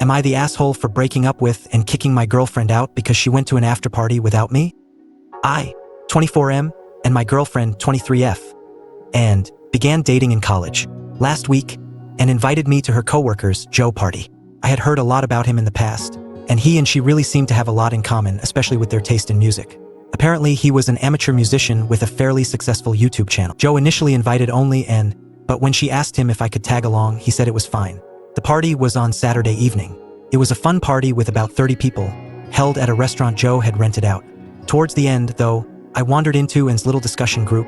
Am I the asshole for breaking up with and kicking my girlfriend out because she went to an after party without me? I, 24M, and my girlfriend, 23F, and began dating in college last week and invited me to her coworker's Joe party. I had heard a lot about him in the past, and he and she really seemed to have a lot in common, especially with their taste in music. Apparently, he was an amateur musician with a fairly successful YouTube channel. Joe initially invited only but when she asked him if I could tag along, he said it was fine. The party was on Saturday evening. It was a fun party with about 30 people, held at a restaurant Joe had rented out. Towards the end, though, I wandered into Anne's little discussion group,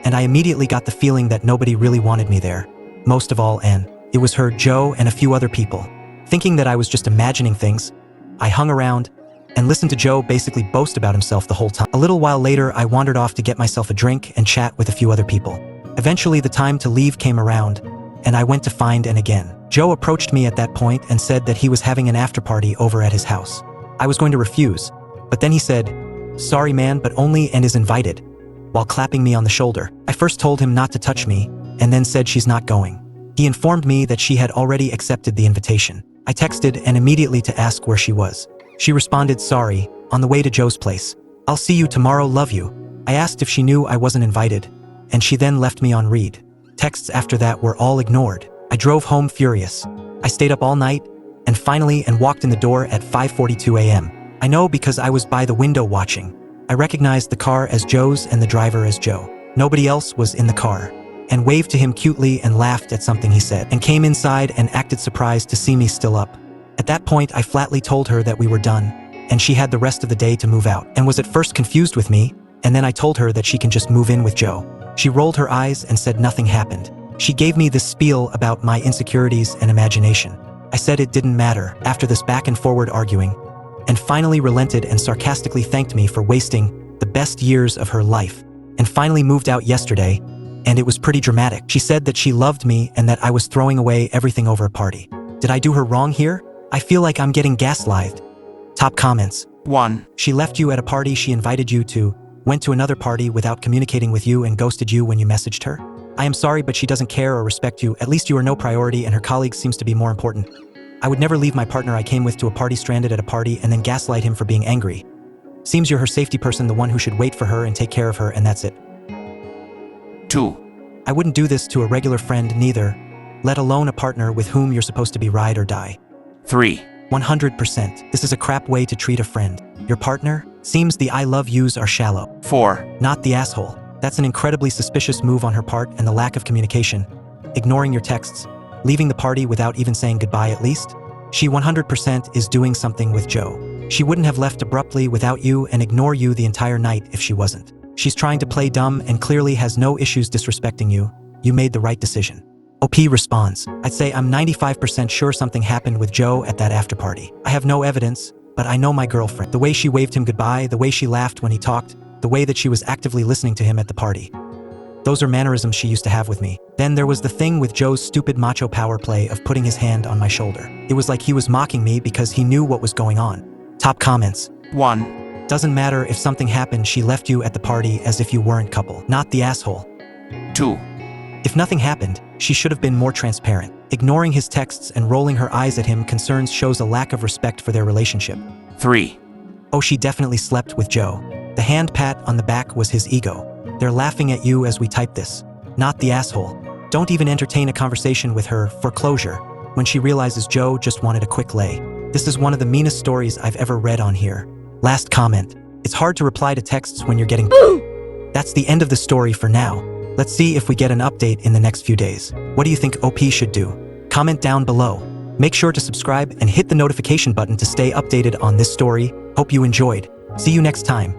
and I immediately got the feeling that nobody really wanted me there. Most of all, Anne. It was her, Joe, and a few other people. Thinking that I was just imagining things, I hung around and listened to Joe basically boast about himself the whole time. A little while later, I wandered off to get myself a drink and chat with a few other people. Eventually, the time to leave came around, and I went to find Anne again. Joe approached me at that point and said that he was having an after party over at his house. I was going to refuse, but then he said, "Sorry man, but only Anne is invited," while clapping me on the shoulder. I first told him not to touch me, and then said she's not going. He informed me that she had already accepted the invitation. I texted Anne immediately to ask where she was. She responded, "Sorry, on the way to Joe's place. I'll see you tomorrow, love you." I asked if she knew I wasn't invited, and she then left me on read. Texts after that were all ignored. I drove home furious. I stayed up all night, and finally walked in the door at 5:42 a.m. I know because I was by the window watching. I recognized the car as Joe's and the driver as Joe. Nobody else was in the car. And waved to him cutely and laughed at something he said, and came inside and acted surprised to see me still up. At that point, I flatly told her that we were done, and she had the rest of the day to move out, and was at first confused with me, and then I told her that she can just move in with Joe. She rolled her eyes and said nothing happened. She gave me this spiel about my insecurities and imagination. I said it didn't matter after this back and forward arguing, and finally relented and sarcastically thanked me for wasting the best years of her life, and finally moved out yesterday, and it was pretty dramatic. She said that she loved me and that I was throwing away everything over a party. Did I do her wrong here? I feel like I'm getting gaslighted. Top comments. 1. She left you at a party she invited you to, went to another party without communicating with you and ghosted you when you messaged her. I am sorry, but she doesn't care or respect you. At least you are no priority and her colleague seems to be more important. I would never leave my partner I came with to a party stranded at a party and then gaslight him for being angry. Seems you're her safety person, the one who should wait for her and take care of her, and that's it. 2. I wouldn't do this to a regular friend neither, let alone a partner with whom you're supposed to be ride or die. 3. 100%. This is a crap way to treat a friend. Your partner? Seems the I love yous are shallow. 4. Not the asshole. That's an incredibly suspicious move on her part, and the lack of communication. Ignoring your texts. Leaving the party without even saying goodbye at least. She 100% is doing something with Joe. She wouldn't have left abruptly without you and ignore you the entire night if she wasn't. She's trying to play dumb and clearly has no issues disrespecting you. You made the right decision. OP responds, I'd say I'm 95% sure something happened with Joe at that after party. I have no evidence, but I know my girlfriend. The way she waved him goodbye, the way she laughed when he talked, the way that she was actively listening to him at the party. Those are mannerisms she used to have with me. Then there was the thing with Joe's stupid macho power play of putting his hand on my shoulder. It was like he was mocking me because he knew what was going on. Top comments. 1. Doesn't matter if something happened, she left you at the party as if you weren't couple. Not the asshole. 2. If nothing happened, she should have been more transparent. Ignoring his texts and rolling her eyes at him concerns shows a lack of respect for their relationship. 3. Oh, she definitely slept with Joe. The hand pat on the back was his ego. They're laughing at you as we type this. Not the asshole. Don't even entertain a conversation with her for closure when she realizes Joe just wanted a quick lay. This is one of the meanest stories I've ever read on here. Last comment. It's hard to reply to texts when you're getting That's the end of the story for now. Let's see if we get an update in the next few days. What do you think OP should do? Comment down below. Make sure to subscribe and hit the notification button to stay updated on this story. Hope you enjoyed. See you next time.